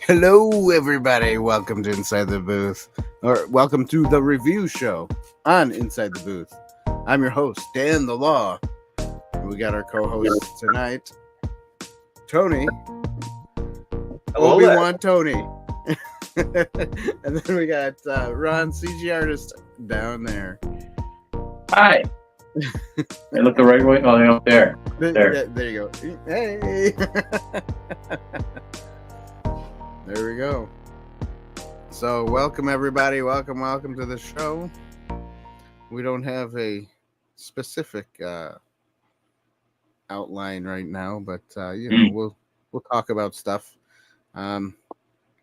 Hello, everybody. Welcome to Inside the Booth, or welcome to the review show on Inside the Booth. I'm your host, Dan the Law. And we got our co-host tonight, Tony. Obi-Wan Tony. And then we got Ron, CG artist, down there. Hi. I look the right way. Oh, they're up there. There you go. Hey. There we go. So welcome everybody. Welcome to the show. We don't have a specific outline right now, but we'll talk about stuff. I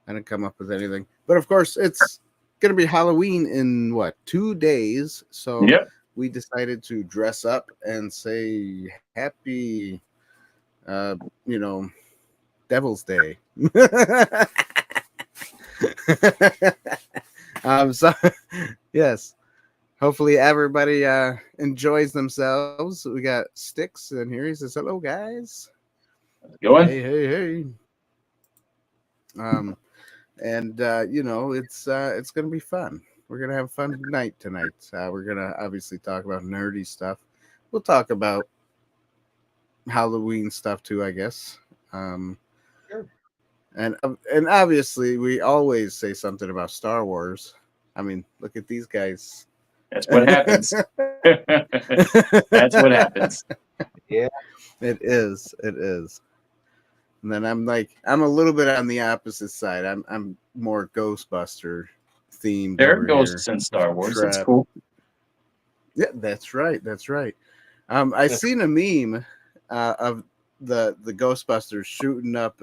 didn't come up with anything, but of course it's gonna be Halloween in 2 days. So we decided to dress up and say happy, Devil's Day. So yes, hopefully everybody enjoys themselves. We got Sticks in here. He says hello, guys. Going? Hey. It's gonna be fun. We're gonna have a fun night tonight. We're gonna obviously talk about nerdy stuff. We'll talk about Halloween stuff too, I guess. Sure. And obviously we always say something about Star Wars. I mean, look at these guys. That's what happens. That's what happens. Yeah, it is. And then I'm a little bit on the opposite side. I'm more Ghostbuster themed. There are ghosts in Star Wars. It's cool. Yeah, that's right. I seen a meme of the Ghostbusters shooting up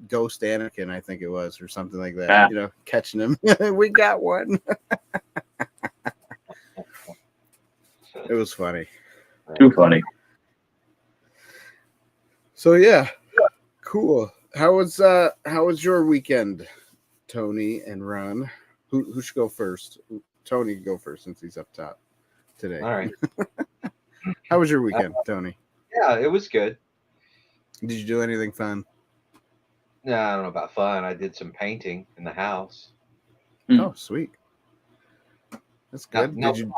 Ghost Anakin, I think it was, or something like that. Catching him. We got one. It was funny. Too funny. So yeah, cool. How was your weekend, Tony and Ron? Who should go first? Tony can go first since he's up top today. All right. How was your weekend, Tony? Yeah, it was good. Did you do anything fun? No, I don't know about fun. I did some painting in the house. Oh, sweet. That's good. It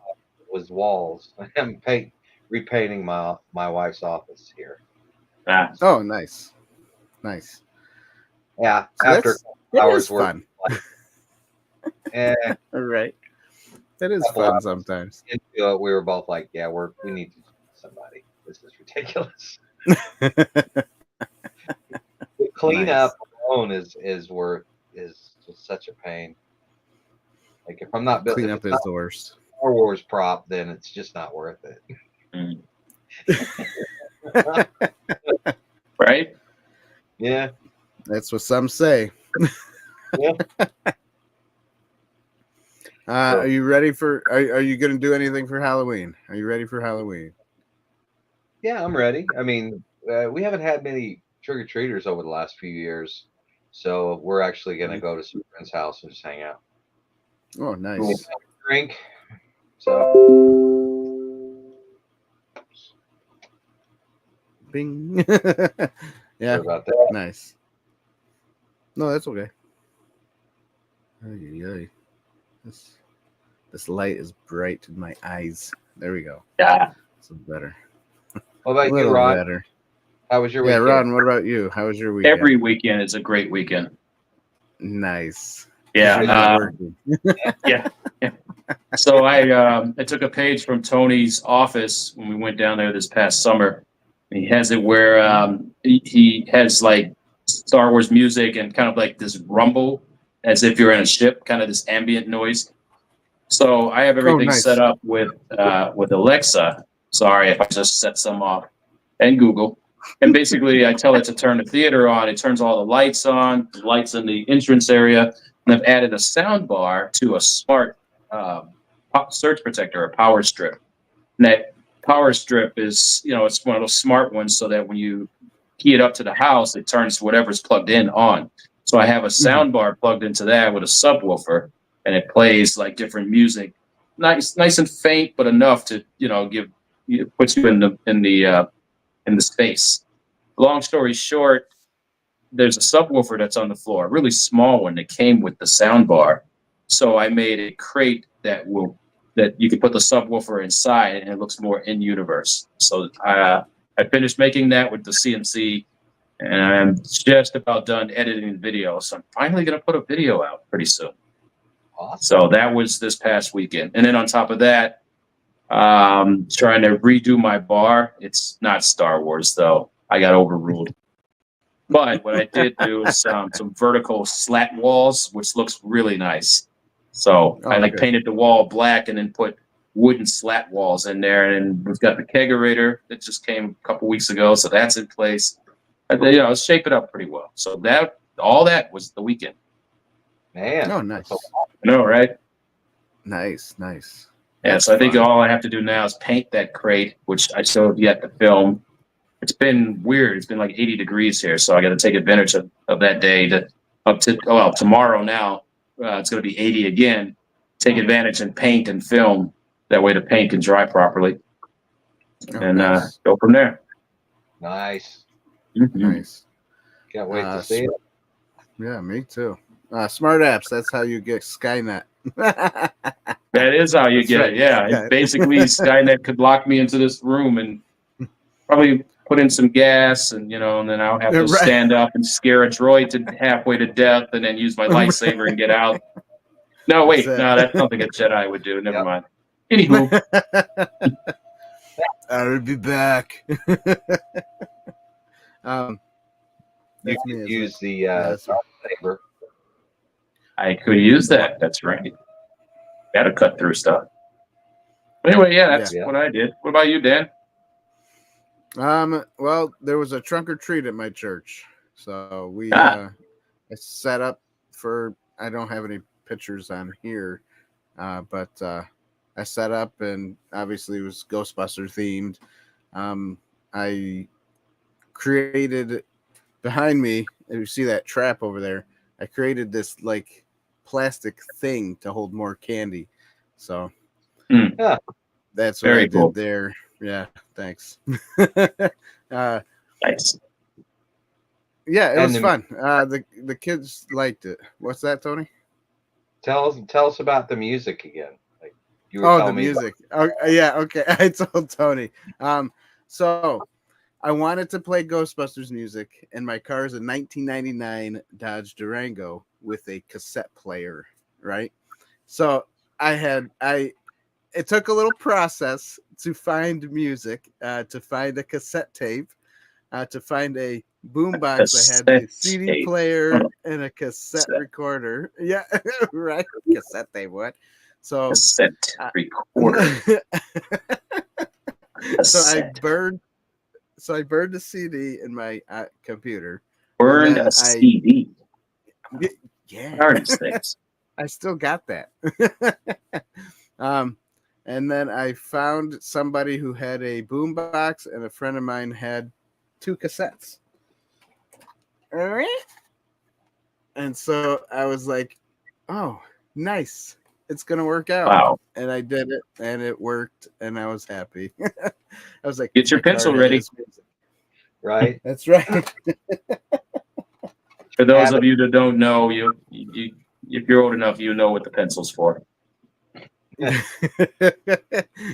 was walls. I'm repainting my wife's office here. Oh, nice. Yeah, so after hours work. Fun. All right. That is fun sometimes. We were both like, yeah, we need to do somebody. This is ridiculous. The cleanup alone is just such a pain. Like if I'm not building, cleanup is the worst. Star Wars prop, then it's just not worth it. Right? Yeah. That's what some say. Yeah. Are you ready for? Are you going to do anything for Halloween? Are you ready for Halloween? Yeah, I'm ready. I mean, we haven't had many trick-or-treaters over the last few years, so we're actually going to go to some friend's house and just hang out. Oh, nice. Drink. So. Bing. Yeah. Sorry about that. Nice. No, that's okay. Ay. This light is bright in my eyes. There we go. Yeah. It's better. What about you, Ron? Better. How was your weekend? Yeah, Ron, what about you? How was your weekend? Every weekend is a great weekend. Nice. Yeah. Yeah. So I took a page from Tony's office when we went down there this past summer. He has it where he has like Star Wars music and kind of like this rumble as if you're in a ship, kind of this ambient noise. So I have everything set up with Alexa. Sorry if I just set some off. and Google. And basically, I tell it to turn the theater on. It turns all the lights on, the lights in the entrance area. And I've added a sound bar to a smart surge protector, a power strip. And that power strip is, it's one of those smart ones so that when you key it up to the house, it turns whatever's plugged in on. So I have a sound bar plugged into that with a subwoofer, and it plays like different music, nice and faint, but enough to puts you in the space. Long story short, there's a subwoofer that's on the floor, a really small one that came with the sound bar. So I made a crate that you can put the subwoofer inside, and it looks more in universe. So I finished making that with the CNC, and I'm just about done editing the video. So I'm finally going to put a video out pretty soon. Awesome. So that was this past weekend. And then on top of that, trying to redo my bar. It's not Star Wars, though. I got overruled. But what I did do is some vertical slat walls, which looks really nice. So I painted the wall black and then put wooden slat walls in there. And we've got the kegerator that just came a couple weeks ago. So that's in place. Shape it up pretty well. So all that was the weekend. Man. Oh, nice. I know, right? Nice. Yeah, so I think all I have to do now is paint that crate, which I still have yet to film. It's been weird. It's been like 80 degrees here, so I got to take advantage of that day tomorrow now. It's going to be 80 again. Take advantage and paint and film. That way the paint can dry properly. Nice. Go from there. Nice. Mm-hmm. Nice. Can't wait to see it. Yeah, me too. Smart apps. That's how you get Skynet. That is how you get it. Yeah. Basically, Skynet could lock me into this room and probably put in some gas, and then I'll have to stand up and scare a droid to halfway to death, and then use my lightsaber and get out. No, wait, that's something a Jedi would do. Never mind. Anywho, I'll be back. You can use the lightsaber. I could use that. That's right. Got to cut through stuff. Anyway, that's what I did. What about you, Dan? Well, there was a trunk or treat at my church, so I set up for. I don't have any pictures on here, but I set up, and obviously it was Ghostbuster themed. I created behind me. You see that trap over there? I created this like plastic thing to hold more candy. So that's what Very I did cool. there. Yeah, thanks. Nice. Yeah, it was fun. The kids liked it. What's that, Tony? Tell us about the music again. Like you were telling the music. Yeah, okay. I told Tony. So I wanted to play Ghostbusters music, and my car is a 1999 Dodge Durango with a cassette player, right? So it took a little process to find music, to find a cassette tape, to find a boombox that had a CD player and a cassette recorder. Yeah, right. Cassette tape, what? So cassette recorder. So I burned the CD in my computer. Burned a CD. Yeah. Things. I still got that. And then I found somebody who had a boombox, and a friend of mine had 2 cassettes. All right. And so I was like, oh, nice. It's going to work out. Wow. And I did it, and it worked, and I was happy. I was like, get your pencil ready. Right. That's right. For those of you that don't know, you if you're old enough, you know what the pencil's for.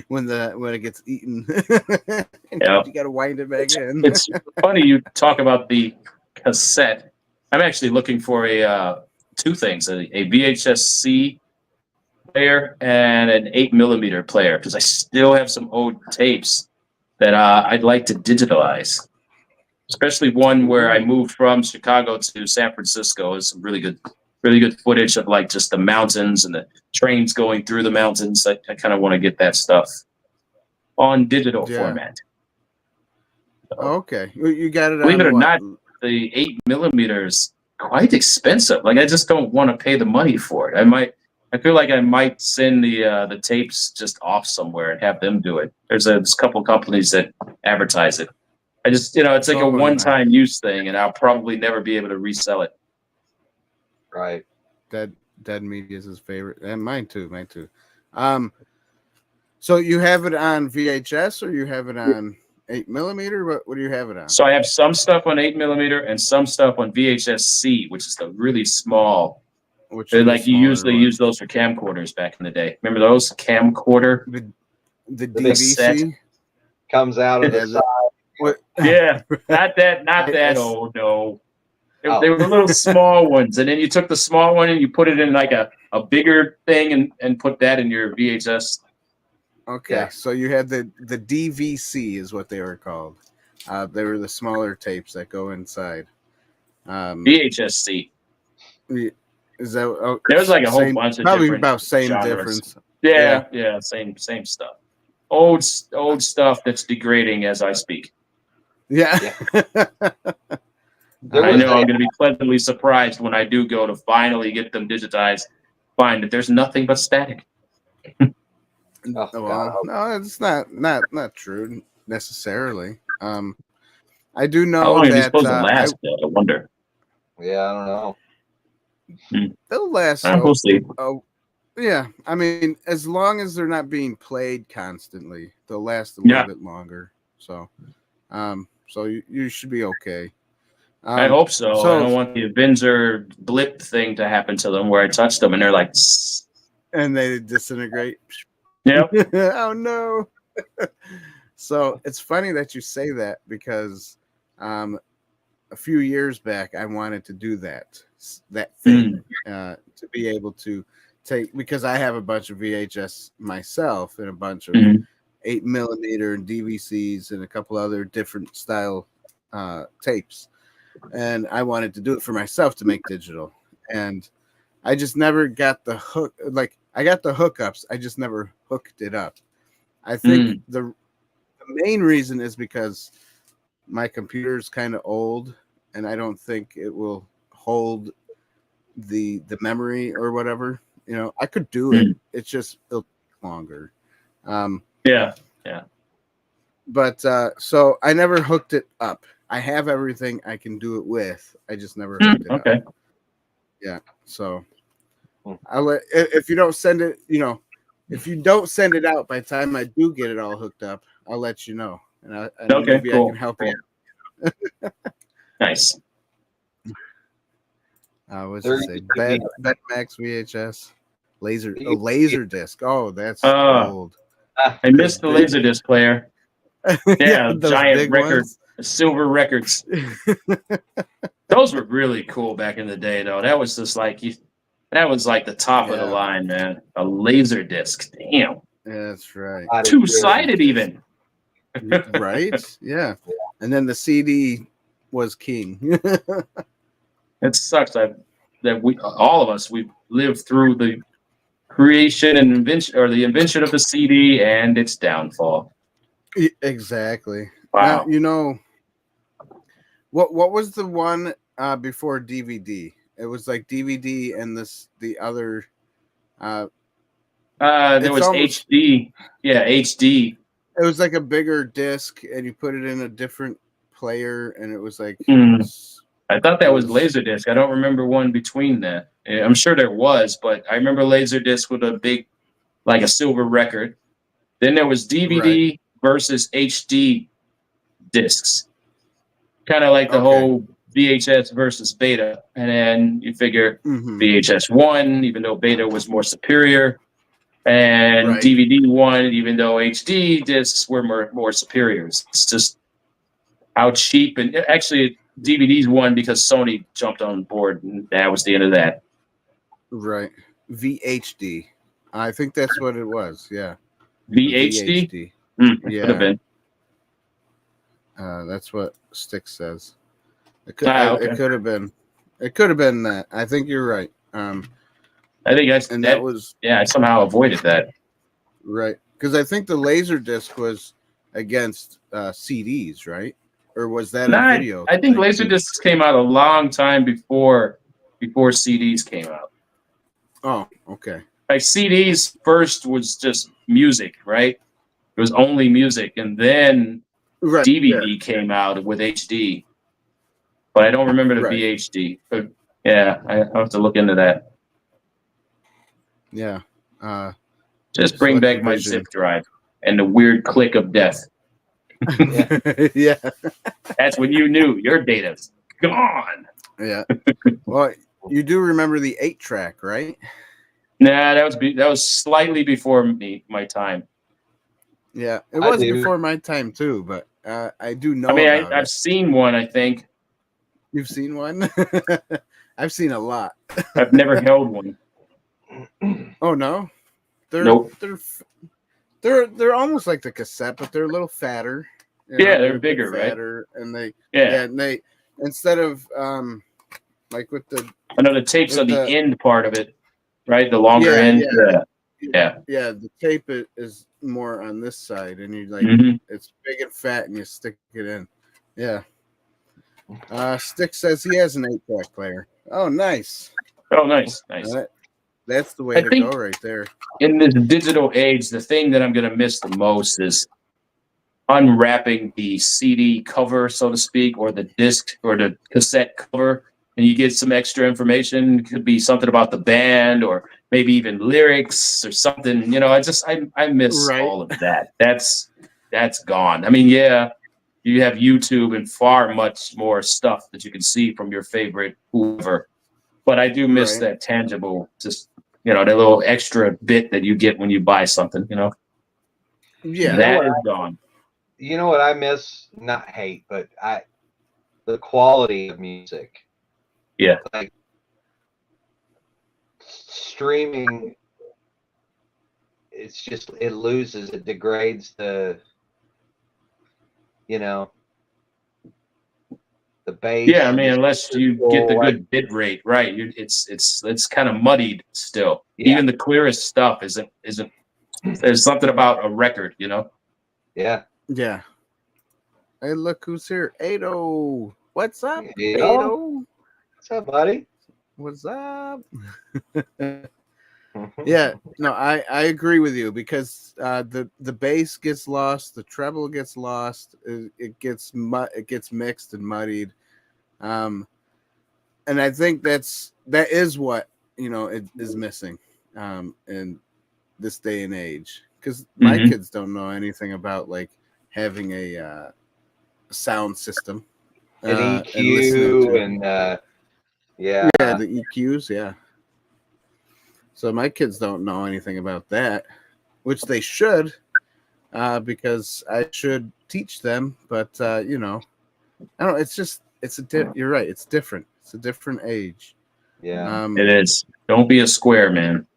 when it gets eaten, Yeah. You got to wind it back in. It's funny you talk about the cassette. I'm actually looking for two things: a VHS-C player and an 8mm player, because I still have some old tapes that I'd like to digitalize. Especially one where I moved from Chicago to San Francisco. Is some really good footage of like just the mountains and the trains going through the mountains. I kind of want to get that stuff on digital format. Okay, you got it. Believe on it or what? not, the 8mm is quite expensive. Like I just don't want to pay the money for it. I feel like I might send the tapes just off somewhere and have them do it. There's a couple companies that advertise it. I just, it's like a Oh, one-time use thing, and I'll probably never be able to resell it. Right. Dead Media is his favorite, and mine too. So you have it on VHS or you have it on 8mm? What do you have it on? So I have some stuff on 8mm and some stuff on VHS-C, which is the really small. Which Like you usually use those for camcorders back in the day. Remember those camcorder? The DVC comes out of the side. Yeah, not that. Oh no, they were little small ones, and then you took the small one and you put it in like a bigger thing and put that in your VHS. Okay, yeah. So you had the DVC is what they were called. They were the smaller tapes that go inside. VHS-C. Is that? Oh, there was like a whole bunch of probably different about same genres. Difference. Yeah, same stuff. Old stuff that's degrading as I speak. Yeah. I know I'm going to be pleasantly surprised when I do go to finally get them digitized. Find that there's nothing but static. Well, no, it's not true necessarily. I do know how long that are they supposed to last. I wonder. Yeah, I don't know. They'll last. We'll see. Yeah, I mean, as long as they're not being played constantly, they'll last a little bit longer. So, so you should be okay. I hope so. I don't want the Avenger blip thing to happen to them where I touch them and they're like, and they disintegrate. Yep. Oh no. So it's funny that you say that because a few years back I wanted to do that thing to be able to take, because I have a bunch of VHS myself and a bunch of 8mm and DVCs and a couple other different style tapes, and I wanted to do it for myself to make digital, and I just never got the hook. Like I got the hookups, I just never hooked it up. I think the main reason is because my computer is kind of old and I don't think it will hold the memory or whatever. I could do it. It's just it'll take longer. Yeah. But so I never hooked it up. I have everything I can do it with. I just never hooked it up. Yeah. So I'll let, if you don't send it, if you don't send it out by the time I do get it all hooked up, I'll let you know. And maybe cool. I can help you. Nice. What's it say? Betamax VHS. Laser disc. Oh, that's old. I missed the laser disc player. Yeah, giant record, silver records. Those were really cool back in the day, though. That was just like that was like the top of the line, man. A laser disc. Damn. That's right. Two-sided even. Right? Yeah. And then the CD was king. It sucks that all of us, we've lived through the creation and invention of the CD and its downfall. Exactly. Wow. Now, what was the one before DVD? It was like DVD and the other. There was HD. Yeah, HD. It was like a bigger disc, and you put it in a different player, and it was like. I thought that was Laserdisc. I don't remember one between that. I'm sure there was, but I remember Laserdisc with a big, like a silver record. Then there was DVD versus HD discs, kind of like the whole VHS versus Beta. And then you figure VHS won, even though Beta was more superior, and DVD won, even though HD discs were more superior. It's just how cheap, and actually DVDs won because Sony jumped on board, and that was the end of that. Right. VHD. I think that's what it was. Yeah. VHD? Yeah. Could have been. That's what Stick says. It could have been. It could have been that. I think you're right. I think that was. Yeah, I somehow avoided that. Right. Because I think the Laserdisc was against CDs, right? or was that a video? I think Laserdiscs came out a long time before CDs came out. Oh, okay. Like CDs first was just music, right? It was only music, and then DVD came out with HD. But I don't remember the VHD. But yeah, I'll have to look into that. Yeah. Just bring back my zip drive and the weird click of death. Yeah. That's when you knew your data's gone. Yeah. Well, you do remember the 8-track, right? Nah, that was slightly before my time. Yeah, it was before my time too, but I do know. I mean, I've seen one. I think you've seen one. I've seen a lot. I've never held one. Oh no, nope. They're almost like the cassette, but they're a little fatter. Yeah, they're bigger, fatter, right? And they and they instead of like with the I know the tape's on the end part of it, right? The longer end. Yeah. The tape is more on this side, and you like it's big and fat, and you stick it in. Yeah. Stick says he has an 8-track player. Oh, nice. Oh, nice. That's the way to go right there. In this digital age, the thing that I'm going to miss the most is unwrapping the CD cover, so to speak, or the disc or the cassette cover, and you get some extra information. It could be something about the band or maybe even lyrics or something. You know, I miss all of that. That's gone. I mean, yeah, you have YouTube and far much more stuff that you can see from your favorite whoever. But I do miss that tangible, just, you know, that little extra bit that you get when you buy something, you know? Yeah. That is gone. You know what I miss? Not hate, but the quality of music. Yeah. Like streaming, it's just, it loses, it degrades the, you know, the bass. Yeah, I mean, unless you get the good bit rate, right? It's kind of muddied still. Yeah. Even the clearest stuff isn't. There's something about a record, you know. Yeah. Yeah. Hey, look who's here, Ado. What's up, Ado? What's up, buddy? What's up? Yeah, no, I agree with you, because the bass gets lost, the treble gets lost, it gets mixed and muddied, and I think that is what, you know, it is missing in this day and age, because my kids don't know anything about like having a sound system, an EQ and the EQs, yeah. So my kids don't know anything about that, which they should, because I should teach them. But you know, I don't. It's just you're right. It's different. It's a different age. Yeah, it is. Don't be a square, man.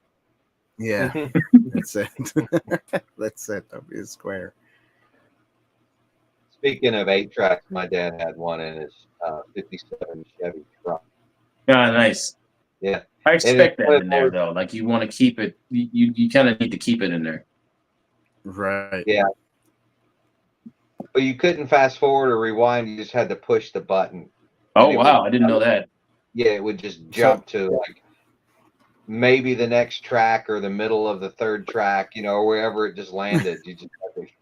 Yeah, that's it. That's it. Don't be a square. Speaking of 8-tracks, my dad had one in his '57 Chevy truck. Ah, nice. Yeah. I expect that in there, though. Like, you want to keep it. You kind of need to keep it in there. Right. Yeah. But you couldn't fast forward or rewind. You just had to push the button. Oh, wow. I didn't know that. Yeah, it would just jump to like maybe the next track or the middle of the third track, you know, or wherever it just landed. You just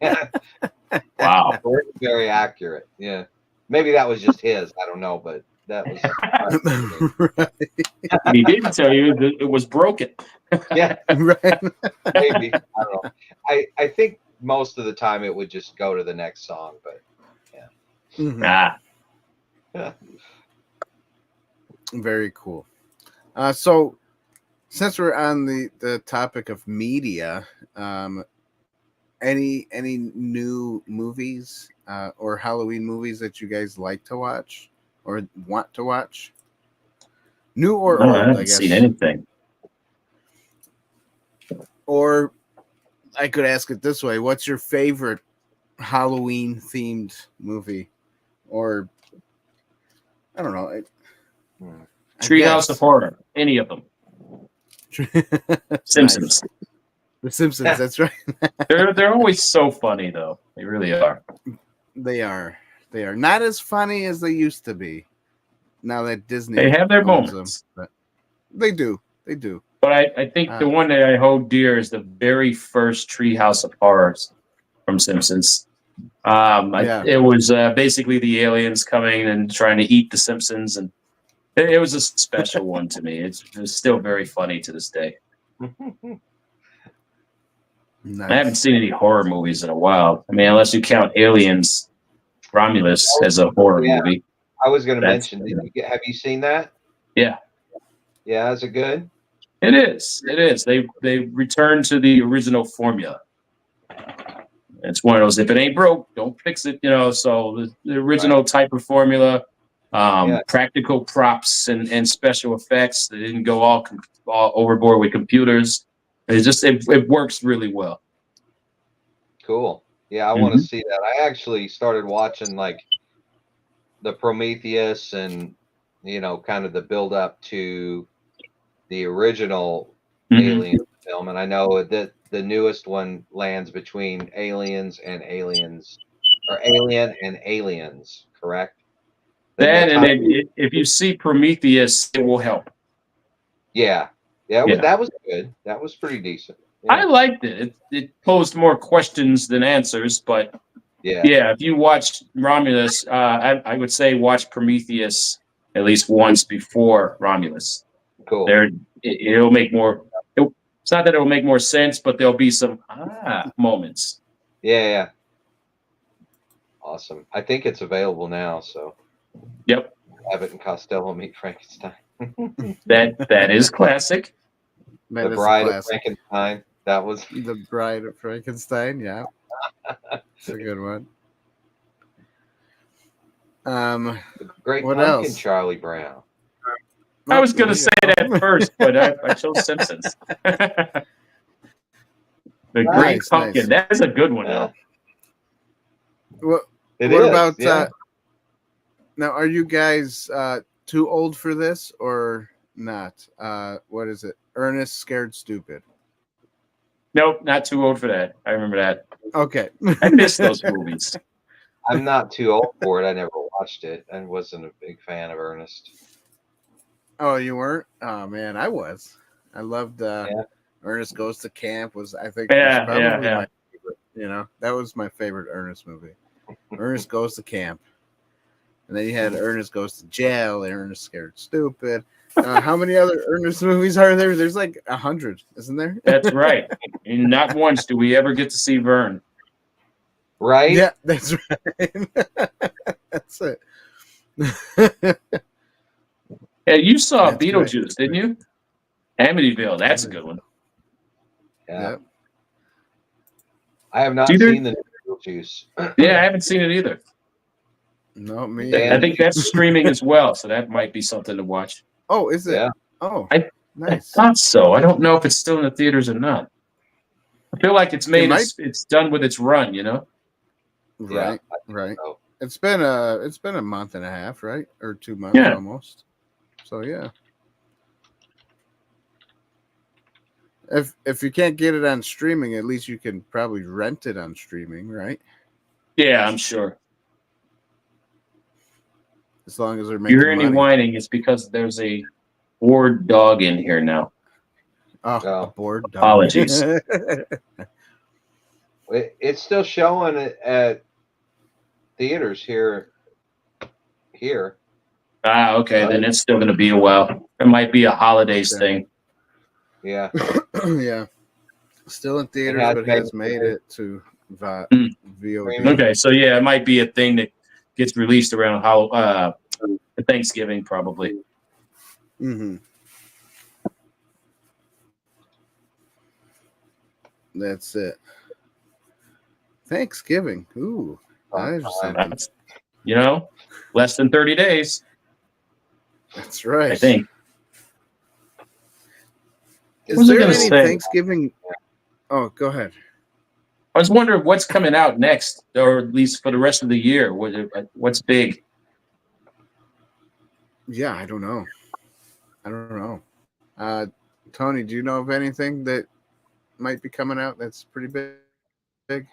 had to, wow. Very accurate. Yeah. Maybe that was just his. I don't know, but that was. Right. He didn't tell you that it was broken. Yeah. Right. Maybe. I don't know. I think most of the time it would just go to the next song, but yeah. Yeah. Very cool. So since we're on the topic of media, any new movies or Halloween movies that you guys like to watch or want to watch? New or old, I haven't seen anything. Or I could ask it this way: what's your favorite Halloween themed movie? Or I don't know. Treehouse of Horror. Any of them. Simpsons. Nice. The Simpsons. That's right. They're always so funny, though. They really are. They are. They are not as funny as they used to be. Now that Disney, They have their owns moments. them, but they do. They do. But I think the one that I hold dear is the very first Treehouse of Horrors from Simpsons. It was basically the aliens coming and trying to eat the Simpsons, and it was a special one to me. It's still very funny to this day. Nice. I haven't seen any horror movies in a while. I mean, unless you count Aliens, Romulus as a horror movie. I was going to mention. Have you seen that? Yeah. Yeah, is it good? It is. It is. They return to the original formula. It's one of those, if it ain't broke, don't fix it, so the original type of formula, practical props and special effects. They didn't go all overboard with computers. It works really well. Cool. Yeah, I want to see that. I actually started watching like the Prometheus and, kind of the build up to the original Alien film. And I know that the newest one lands between Aliens and Aliens, or Alien and Aliens, correct? If you see Prometheus, it will help. Yeah. That was good. That was pretty decent. Yeah. I liked it. It posed more questions than answers, but if you watch Romulus, I would say watch Prometheus at least once before Romulus. Cool. It'll make more. It's not that it'll make more sense, but there'll be some moments. Yeah. Awesome. I think it's available now. So. Yep. Abbott and Costello Meet Frankenstein. that is classic. The Bride of Frankenstein. That was The Bride of Frankenstein. Yeah, it's a good one. The Great what Pumpkin, else? Charlie Brown. I was going to say that first, but I chose Simpsons. The Great Pumpkin. Nice. That is a good one. Yeah. What about now? Are you guys too old for this or not? What is it? Ernest Scared Stupid. Nope, not too old for that. I remember that. Okay. I miss those movies. I'm not too old for it. I never watched it. I wasn't a big fan of Ernest. Oh, you weren't? Oh man, I was. I loved Ernest Goes to Camp. Was my favorite. That was my favorite Ernest movie. Ernest Goes to Camp, and then you had Ernest Goes to Jail, and Ernest Scared Stupid. How many other Ernest movies are there? There's like 100, isn't there? That's right. And not once do we ever get to see Vern. Right? Yeah, that's right. That's it. Yeah, you saw Beetlejuice, didn't you? Amityville, that's a good one. Yeah. Yep. I have not seen the Beetlejuice. Yeah, I haven't seen it either. No, me. I think that's streaming as well, so that might be something to watch. Oh, is it? Yeah. Oh, nice. I thought so. I don't know if it's still in the theaters or not. I feel like it's done with its run, Right, right. So. It's been a month and a half, right, or 2 months almost. So yeah. If you can't get it on streaming, at least you can probably rent it on streaming, right? Yeah, I'm sure. As long as they're making. You hear any whining? It's because there's a bored dog in here now. Oh, a bored dog. Apologies. It's still showing at theaters here. Okay. Then it's still going to be a while. It might be a holidays thing. Yeah. Yeah. Still in theaters, but has made it to VOD. Okay, so it might be a thing that gets released around Thanksgiving, probably. Mm-hmm. That's it. Thanksgiving. Ooh. That's, less than 30 days. That's right. I think. Is there any Thanksgiving? Oh, go ahead. I was wondering what's coming out next, or at least for the rest of the year. What's big? Yeah, I don't know. Tony, do you know of anything that might be coming out that's pretty big?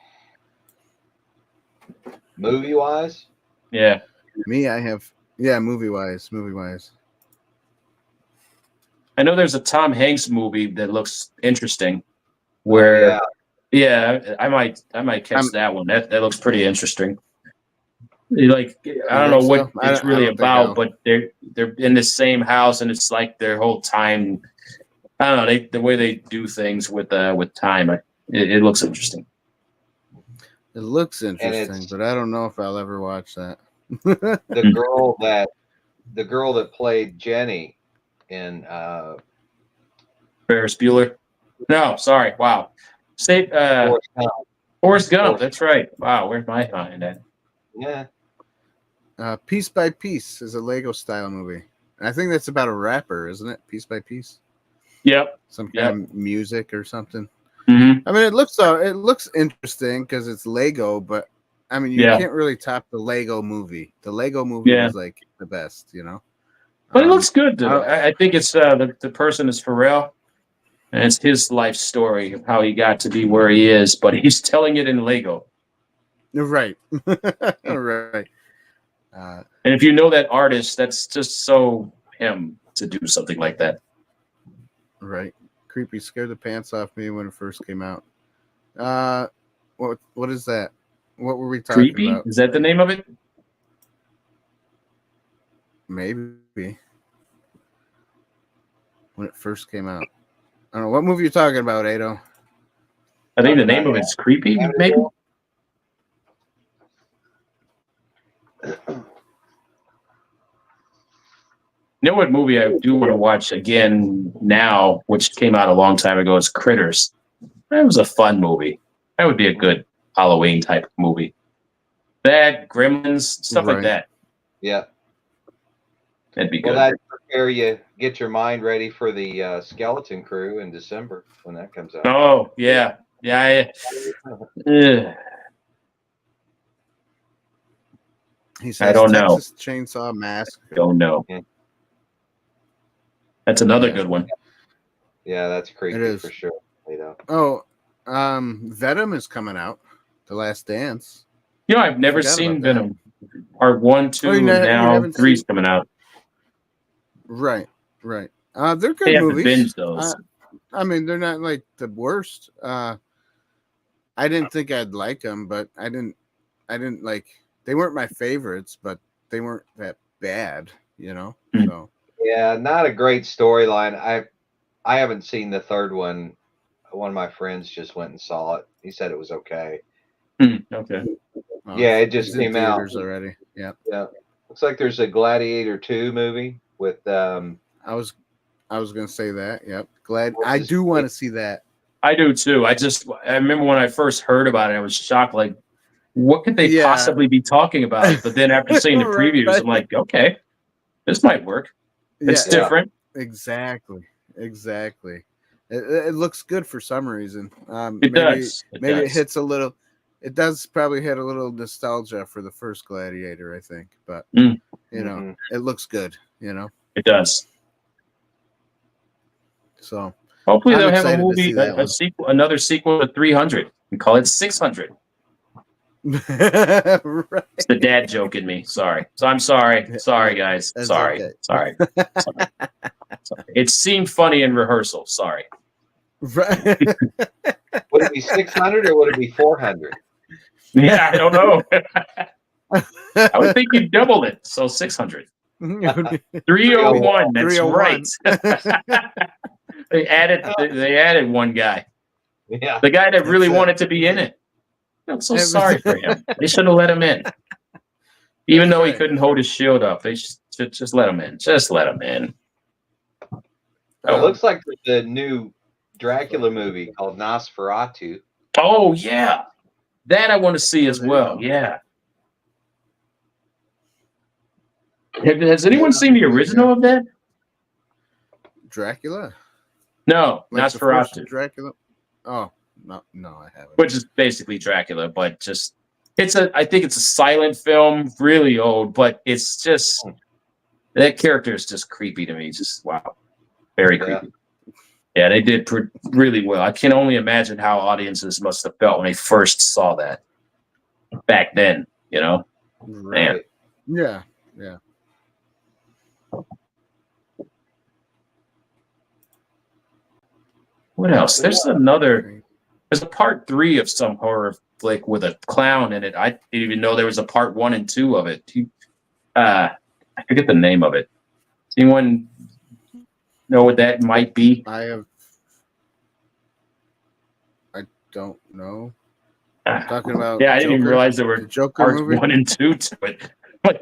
Movie-wise? Yeah. Me, I have movie wise. I know there's a Tom Hanks movie that looks interesting. Oh, Where, yeah, I might catch I'm- that one. That looks pretty interesting. Like, I don't think know what so? I it's don't really think about, I'll- but they're in the same house, and it's like their whole time. I don't know, the way they do things with time. It looks interesting. It looks interesting, it's- but I don't know if I'll ever watch that. The girl that played Jenny in Ferris Bueller. No, sorry. Wow. Say Forrest Gump. Forrest Gump. That's right. Wow. Where's my mind at? Yeah. Piece by Piece is a Lego style movie. And I think that's about a rapper, isn't it? Piece by Piece. Yep. Some kind of music or something. Mm-hmm. I mean, it looks interesting because it's Lego, but I mean, you can't really top the Lego movie. The Lego movie is like the best, you know. But it looks good, though. I think it's the person is Pharrell, and it's his life story of how he got to be where he is, but he's telling it in Lego. Right. Right. And if you know that artist, that's just so him to do something like that. Right. Creepy, scared the pants off me when it first came out. What is that? What were we talking Creepy? about? Is that the name of it? Maybe. When it first came out. I don't know. What movie are you talking about, Ado? I think the name of it's Creepy, maybe? You know what movie I do want to watch again now, which came out a long time ago, is Critters. That was a fun movie. That would be a good Halloween type movie. That, Gremlins, stuff like that. Yeah. That'd be good. Well, that prepare you, get your mind ready for the Skeleton Crew in December when that comes out. Oh, yeah. Yeah. He says I don't know. Texas Chainsaw Massacre. Don't know. Yeah. That's another good one. Yeah, that's creepy It is. for sure. You know. Oh, Venom is coming out. The Last Dance. You know, I've never Forgot seen about Venom. Part 1, 2, you now haven't 3's seen- coming out. Right. They're good They have to movies. binge those. I mean, they're not like the worst. I didn't think I'd like them, but I didn't like. They weren't my favorites, but they weren't that bad, you know. Mm. So Yeah, not a great storyline. I haven't seen the third one. One of my friends just went and saw it. He said it was okay. Okay. Yeah, it just it's in came out theaters already. Yeah. Yeah, looks like there's a Gladiator 2 movie with I was gonna say that. Yep. Glad What's I his do name? want to see that. I do too. I remember when I first heard about it, I was shocked. Like, what could they possibly be talking about? But then after seeing the previews, I'm like, okay, this might work. It's different. Exactly. It looks good for some reason. It does. Maybe it hits a little. It does probably hit a little nostalgia for the first Gladiator, I think. But you know, it looks good. You know, it does. So hopefully I'm they'll have a excited to see movie, that one. sequel, another sequel to 300, and call it 600. Right. It's the dad joke in me. Sorry. So I'm sorry. Sorry, guys. That's Sorry. okay. Sorry. Sorry. It seemed funny in rehearsal. Sorry. Right. would it be 600 or would it be 400? Yeah, I don't know. I would think you doubled it. So 600. 301. That's 301. right. They added one guy. Yeah. The guy that really That's it. wanted to be in it. I'm so sorry for him. They should have let him in. Even though he couldn't hold his shield up. They should just let him in. Just let him in. It looks like there's a new Dracula movie called Nosferatu. Oh, yeah. That I want to see as well. Yeah. Has anyone seen the original of that? Dracula? No, Like the first Nosferatu. Dracula? Oh, no, I haven't. Which is basically Dracula, but just I think it's a silent film, really old, but it's just that character is just creepy to me. Just wow. Very creepy. Yeah, they did really well. I can only imagine how audiences must have felt when they first saw that back then, you know? Right. Yeah, yeah. What else? There's a part 3 of some horror flick with a clown in it. I didn't even know there was a part 1 and 2 of it. I forget the name of it. Does anyone know what that might be? I don't know. Talking about I didn't even realize there were Joker parts movie? 1 and 2 to it. Like,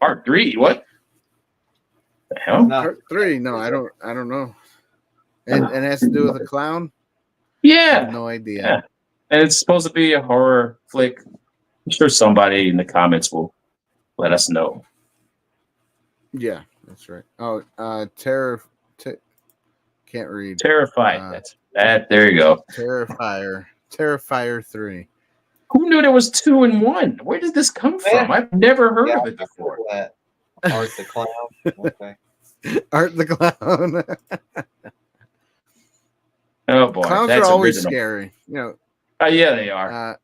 part 3? What the hell? Part 3? No, I don't know. And it has to do with a clown? I Yeah, have no idea. yeah. And it's supposed to be a horror flick. I'm sure somebody in the comments will let us know. Yeah, that's right. Oh, can't read. Terrified. That's that. There you go. Terrifier 3. Who knew there was 2 and 1? Where did this come from? I've never heard of it before. Art the Clown. Okay. Art the Clown. Oh boy, Clowns that's are always original. scary. You know. Yeah, they are.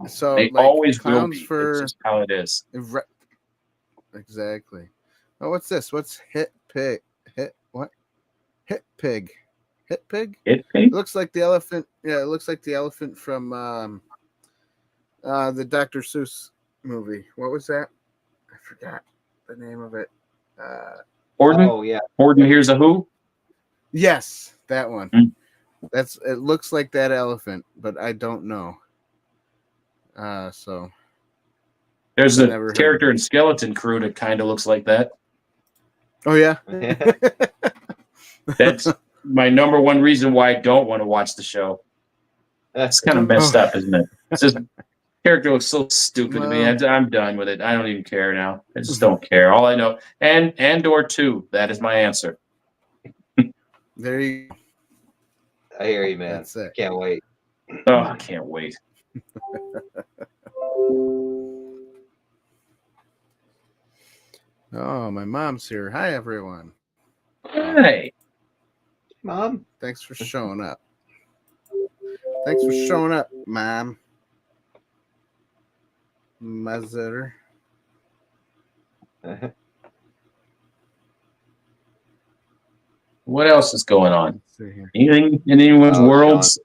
So they like, always will clowns be. for It's just how it is. Exactly. Oh, what's this? What's Hit Pig? Hit what? Hit Pig. Hit Pig? Hit It Pig? looks like the elephant. Yeah, it looks like the elephant from the Dr. Seuss movie. What was that? I forgot the name of it. Horton? Oh yeah. Horton Hears a Who? Yes, that one. Mm. It looks like that elephant, but I don't know. So there's a character in Skeleton Crew that kind of looks like that. Oh yeah. That's my number one reason why I don't want to watch the show. That's kind of messed up, isn't it? It's just character looks so stupid to me. I'm done with it. I don't even care now. I just don't care. All I know, and/or 2. That is my answer. There you go. I hear you, man. That's it. Can't wait. Oh, I can't wait. Oh, my mom's here. Hi, everyone. Hi, Mom. Thanks for showing up. Thanks for showing up, Mom. Mother. what else is going on? Let's see here. Anything in anyone's worlds? Sean.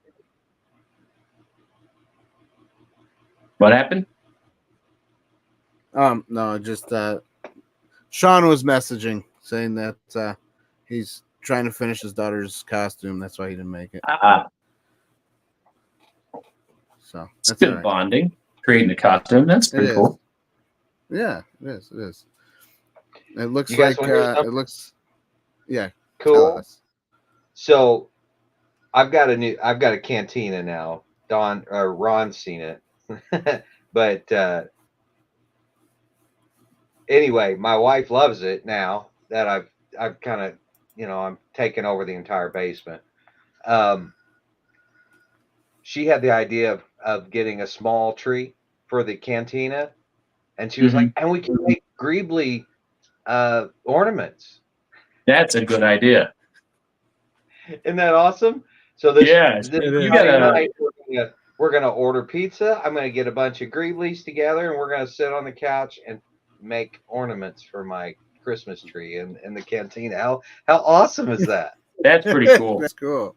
What happened? No, just Sean was messaging saying that he's trying to finish his daughter's costume. That's why he didn't make it. So It's that's good all right. bonding, creating a costume. That's pretty cool. Yeah, it is. It is. It looks You guys like wanna hear something? it looks. Yeah. Cool. So I've got a cantina now. Ron's seen it. But anyway, my wife loves it now that I've kind of, I'm taking over the entire basement. She had the idea of getting a small tree for the cantina, and she was like, and we can make greebly ornaments. That's a good idea. Isn't that awesome? So we're gonna order pizza. I'm gonna get a bunch of greeblies together, and we're gonna sit on the couch and make ornaments for my Christmas tree in the cantina. How awesome is that? That's pretty cool. That's cool.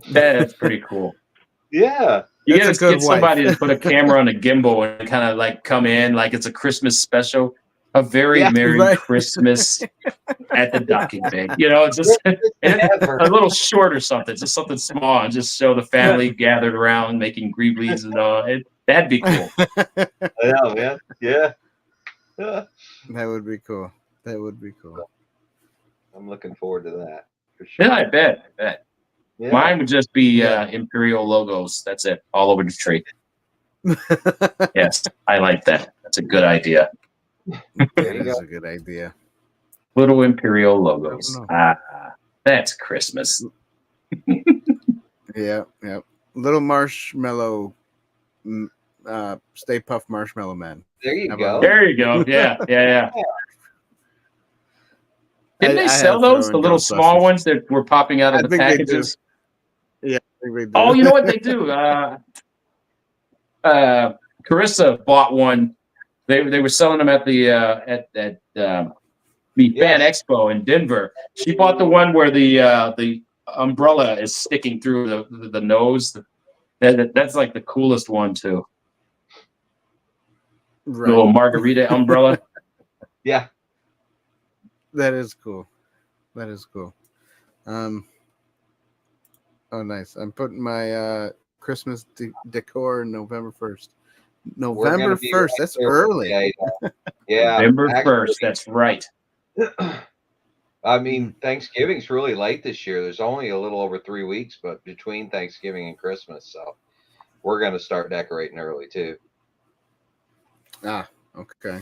That's pretty cool. Yeah. You That's gotta a good get somebody wife. to put a camera on a gimbal and kind of like come in like it's a Christmas special. A very Merry Christmas at the docking bay. Just a little short or something. Just something small and just show the family gathered around making greeblies and all. That'd be cool. I know, man. Yeah. That would be cool. That would be cool. I'm looking forward to that for sure. Yeah, I bet. Yeah. Mine would just be Imperial logos. That's it. All over the tree. Yes, I like that. That's a good idea. That is a good idea. Little Imperial logos. That's Christmas. Yeah. Little marshmallow, Stay Puft Marshmallow Man. There you go. There you go. Yeah. Didn't they sell those? The little small ones that were popping out of the packages? Yeah, I think they do. Oh, you know what they do? Carissa bought one. They were selling them at the fan expo in Denver. She bought the one where the umbrella is sticking through the nose. That's like the coolest one too. Right. The little margarita umbrella. Yeah. That is cool. That is cool. Oh, nice. I'm putting my Christmas decor November 1st. November 1st. That's early. Yeah. November 1st. That's right. I mean, Thanksgiving's really late this year. There's only a little over 3 weeks, but between Thanksgiving and Christmas, so we're going to start decorating early too. Ah, okay.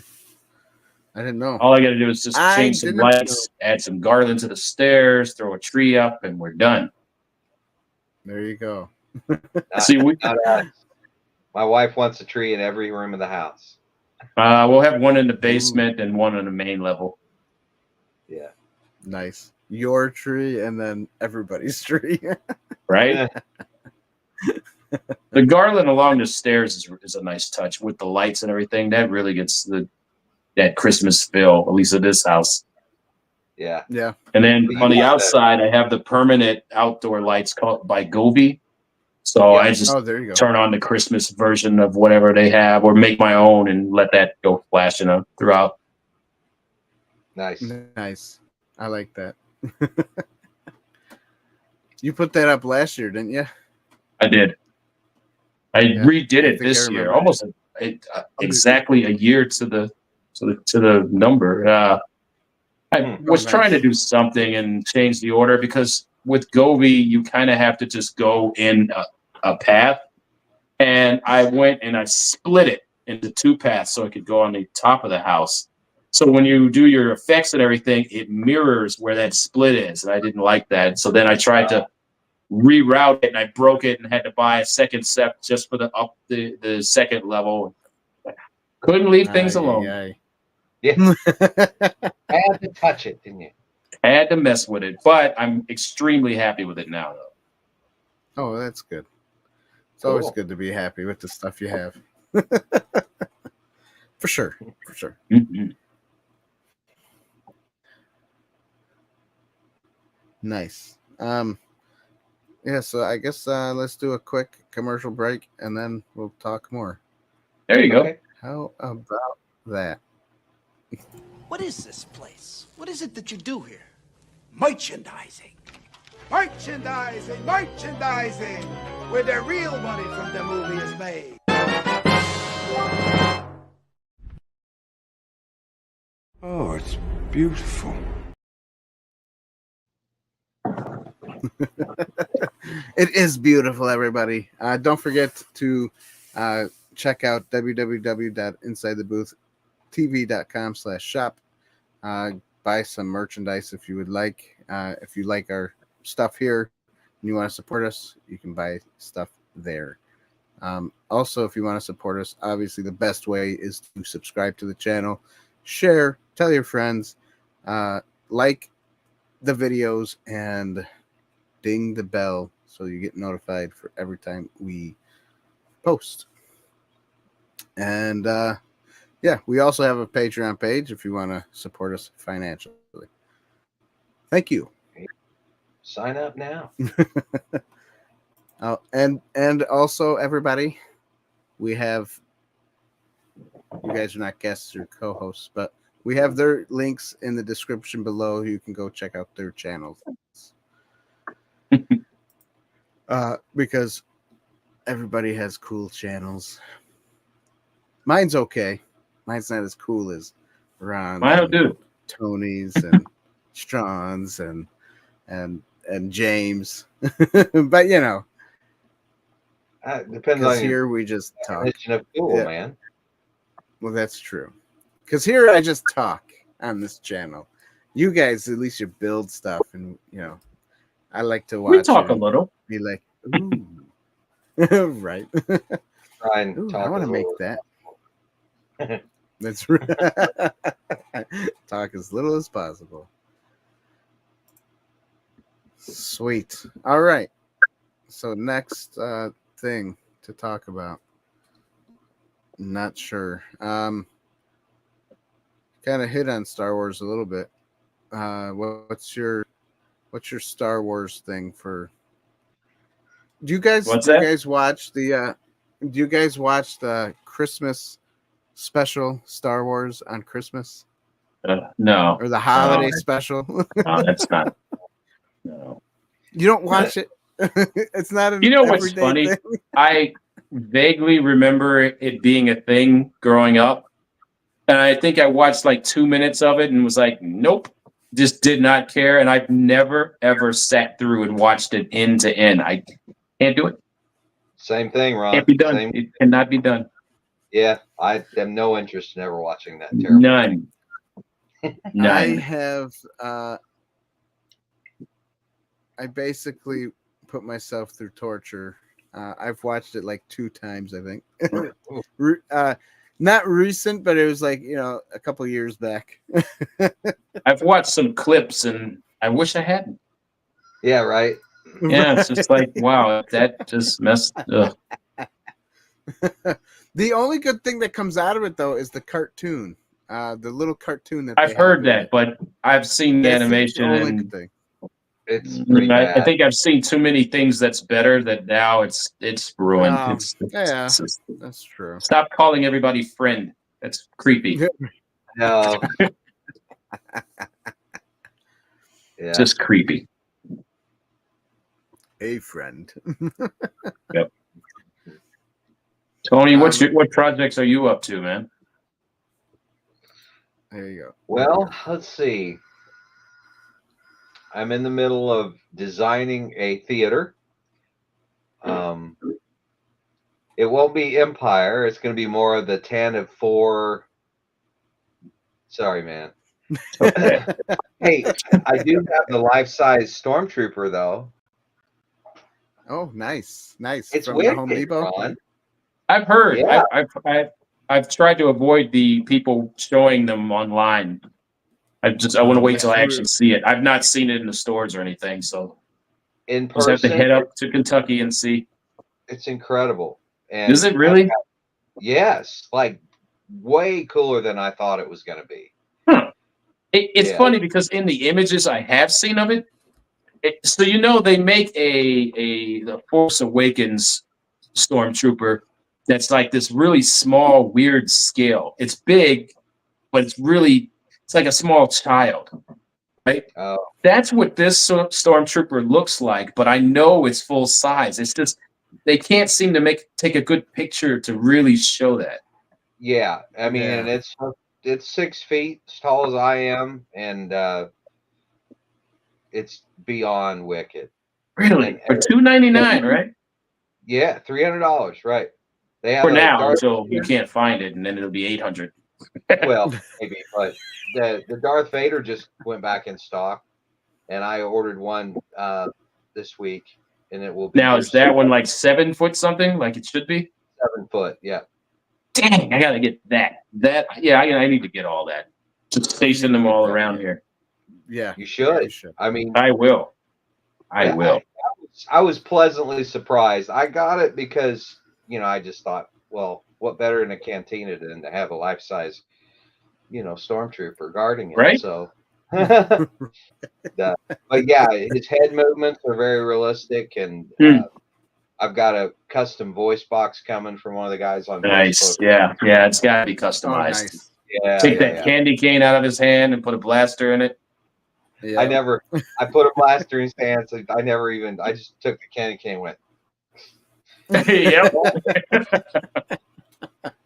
I didn't know. All I got to do is just change some lights, add some garland to the stairs, throw a tree up, and we're done. There you go. See, my wife wants a tree in every room of the house. We'll have one in the basement and one on the main level. Yeah. Nice. Your tree and then everybody's tree. Right? The garland along the stairs is a nice touch with the lights and everything. That really gets that Christmas feel, at least at this house. Yeah. Yeah. And then on the outside, I have the permanent outdoor lights called by Gobi. So I just there you go. turn on the Christmas version of whatever they have or make my own and let that go flashing throughout. Nice. Nice. I like that. You put that up last year, didn't you? I did. I redid it this year, almost exactly a year to the number. I was trying to do something and change the order because with Gobi, you kind of have to just go in a path. And I went and I split it into 2 paths so it could go on the top of the house. So when you do your effects and everything, it mirrors where that split is. And I didn't like that. So then I tried to reroute it and I broke it and had to buy a second set just for the second level. Couldn't leave things alone. Yeah. I had to touch it, didn't you? I had to mess with it, but I'm extremely happy with it now, though. Oh, that's good. It's always good to be happy with the stuff you have. For sure. For sure. Mm-hmm. Nice. Yeah, so I guess let's do a quick commercial break and then we'll talk more. There you go. How about that? What is this place? What is it that you do here? Merchandising. Merchandising, merchandising, where the real money from the movie is made. Oh, it's beautiful. It is beautiful, everybody. Don't forget to check out www.insidetheboothreviews.com/shop. Buy some merchandise if you would like. If you like our stuff here and you want to support us, you can buy stuff there. Also, if you want to support us, obviously the best way is to subscribe to the channel, share, tell your friends, like the videos, and ding the bell so you get notified for every time we post. And yeah, we also have a Patreon page if you want to support us financially. Thank you. Sign up now. Oh, and also everybody, we have, you guys are not guests or co-hosts, but we have their links in the description below. You can go check out their channels. Because everybody has cool channels. Mine's okay. Mine's not as cool as Ron. Mine do. Tony's and Strawn's and James. But you know, depends on here we just talk. Of cool, man. Well, that's true. Because here I just talk on this channel. You guys, at least you build stuff, and you know, I like to watch. We talk a little. Be like, ooh, right. Ooh, I want to make that. That's right. Talk as little as possible. Sweet. All right. So next thing to talk about. Not sure. Kind of hit on Star Wars a little bit. What's your Star Wars thing for? Do you guys watch the Christmas special Star Wars on Christmas? No. Or the holiday special? No, that's not. No. You don't watch it? It's not an what's funny? thing. I vaguely remember it being a thing growing up. And I think I watched like 2 minutes of it and was like, nope, just did not care. And I've never, ever sat through and watched it end to end. I can't do it. Same thing, Ron. Can't be done. It cannot be done. Yeah, I have no interest in ever watching that. Terrible. None. I have. I basically put myself through torture. I've watched it like 2 times, I think. Not recent, but it was like, a couple years back. I've watched some clips and I wish I hadn't. Yeah, right. Yeah, it's just like, wow, that just messed up. The only good thing that comes out of it, though, is the cartoon. The little cartoon that I've heard that, but I've seen the animation. And it's pretty bad. I think I've seen too many things that's better that now it's ruined. Yeah, that's true. Stop calling everybody friend. That's creepy. No. Yeah. Just creepy. A friend. Yep. Tony, what projects are you up to, man? There you go. Well, let's see. I'm in the middle of designing a theater. It won't be Empire. It's going to be more of the Tan of 4. Sorry, man. Okay. Hey, I do have the life-size Stormtrooper, though. Oh, nice. It's from wicked, Home Depot. Ron. I've heard. Yeah. I've tried to avoid the people showing them online. I want to wait till I actually see it. I've not seen it in the stores or anything, so in person, just have to head up to Kentucky and see. It's incredible. And is it really? Yes, like way cooler than I thought it was going to be. Huh. It's funny because in the images I have seen of it, so they make the Force Awakens Stormtrooper that's like this really small, weird scale. It's big, but it's like a small child, right? Oh. That's what this Stormtrooper looks like, but I know it's full size. It's just they can't seem to take a good picture to really show that. Yeah, I mean, and it's 6 feet as tall as I am, and it's beyond wicked. Really? For $299, right? Yeah, $300, right? They have for now until you can't find it, and then it'll be $800. Well, maybe, but the Darth Vader just went back in stock, and I ordered one this week, and it will be. Now, is that one like 7 foot something, like it should be? 7 foot, yeah. Dang, I gotta get that. I need to get all that. Just station them all around here. Yeah, you should. I mean, I will. I will. I was pleasantly surprised. I got it because I just thought, well, what better in a cantina than to have a life-size, Stormtrooper guarding it, right? So, but yeah, his head movements are very realistic, and I've got a custom voice box coming from one of the guys on Nice. Facebook. Yeah, it's got to be customized. Oh, nice. Yeah, take that candy cane out of his hand and put a blaster in it. Yeah. I put a blaster in his hand, so I just took the candy cane and went. Yep.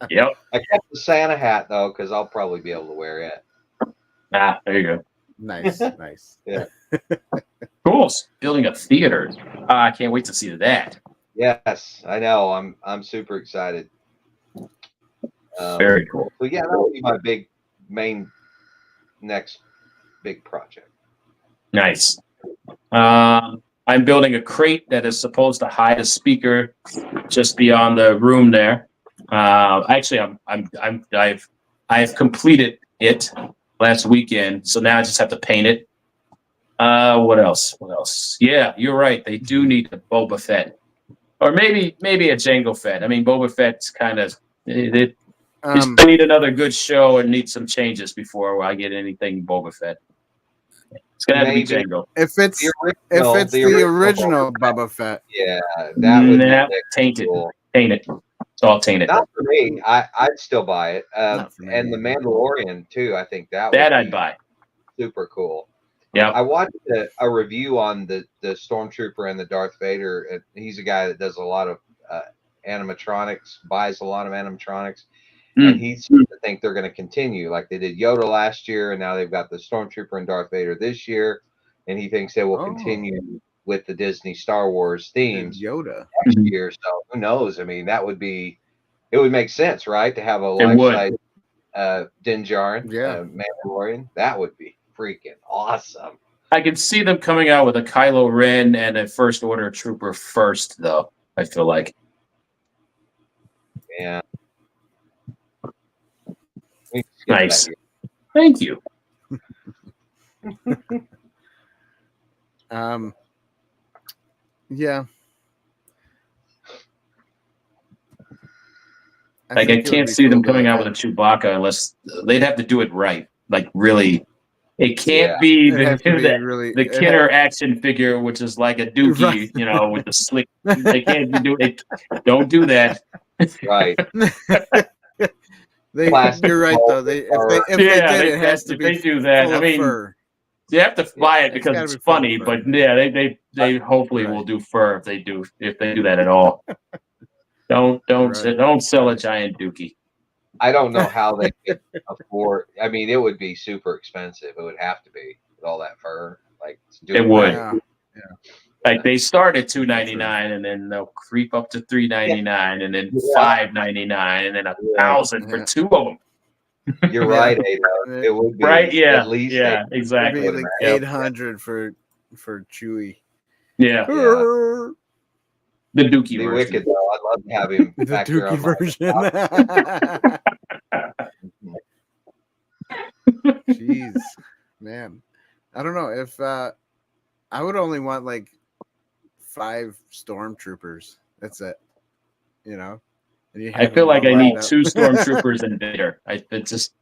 Yep. I kept the Santa hat though, because I'll probably be able to wear it. Ah, there you go. Nice. Yeah. Cool. Building a theater. I can't wait to see that. Yes, I know. I'm super excited. Very cool. So yeah, that will be my next big project. Nice. I'm building a crate that is supposed to hide a speaker just beyond the room there. Actually, I've completed it last weekend, so now I just have to paint it. What else? Yeah, you're right. They do need a Boba Fett, or maybe a Jango Fett. I mean, Boba Fett's kind of You Um, still need another good show and need some changes before I get anything Boba Fett. It's gonna have to be Maybe. Django. if it's the original Boba Fett, yeah, that would Nah, be tainted. cool. Tainted. It's all tainted. Not for me. I'd still buy it. Not for me. And the Mandalorian too. I think that That would I'd be buy. super cool. Yeah. I watched a review on the Stormtrooper and the Darth Vader. He's a guy that does a lot of animatronics, buys a lot of animatronics, and he seems to think they're going to continue. Like they did Yoda last year, and now they've got the Stormtrooper and Darth Vader this year, and he thinks they will continue with the Disney Star Wars themes Yoda next year. So who knows? I mean, it would make sense, right, to have a life-size Din Djarin, Mandalorian. That would be freaking awesome. I can see them coming out with a Kylo Ren and a First Order Trooper first, though. I feel like. Yeah. Nice. Thank you. Yeah. I can't see them coming out with a Chewbacca unless they'd have to do it right. Like really, it can't be the Kenner action figure, which is like a Dookie, with the slick. They can't do it. Don't do that. Right. You're right though. If they did, it has to be. If they do that, I mean, fur. you have to buy it because it's funny. But yeah, they hopefully will do fur if they do that at all. Don't sell a giant Dookie. I don't know how they could afford. I mean, it would be super expensive. It would have to be with all that fur. Like it would. Yeah. Like they start at $2.99 and then they'll creep up to $3.99 and then $5.99 and then $1,000 for two of them. You're right, Ada. It would be right. Yeah. At least Exactly. It'd be like $800 for Chewie. Yeah. The Dookie version. Wicked though. I'd love to have him The back Dookie version. Jeez, man. I don't know if I would only want like 5 stormtroopers. That's it. And I feel like I need 2 stormtroopers and Vader. I just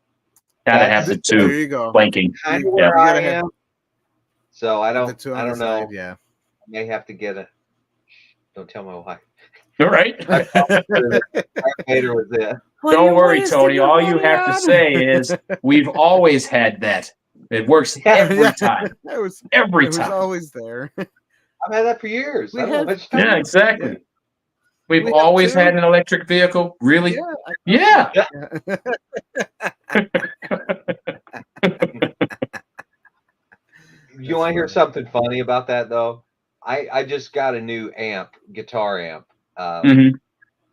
gotta have the 2 There you go. flanking. Kind of where I am. So I don't know. Side, yeah. I may have to get a. Don't tell my wife. All right. Vader was there. Don't worry, Tony. All you have to say is we've always had that. It works every time. Every time. It was always there. I've had that for years. Yeah, exactly. We've always had an electric vehicle. Really? Yeah. You want to hear something funny about that, though? I just got a new guitar amp, and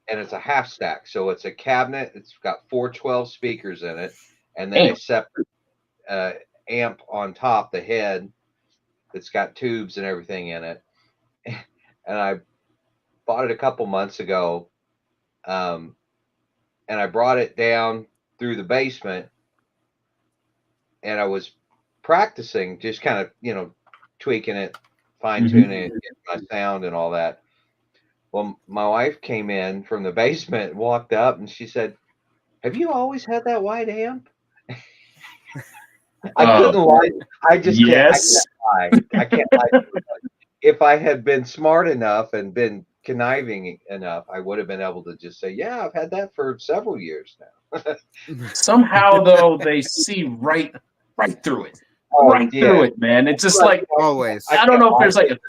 it's a half stack. So it's a cabinet. It's got 412 speakers in it, and then a separate amp on top, the head, that's got tubes and everything in it. And I bought it a couple months ago, and I brought it down through the basement, and I was practicing, just kind of, tweaking it, fine-tuning it, getting my sound and all that. Well, my wife came in from the basement, walked up, and she said, "Have you always had that white amp?" I couldn't lie. I just can't. I can't lie. If I had been smart enough and been conniving enough, I would have been able to just say, "Yeah, I've had that for several years now." Somehow, though, they see right through it. Through it, man. It's just like always. I don't know if there's like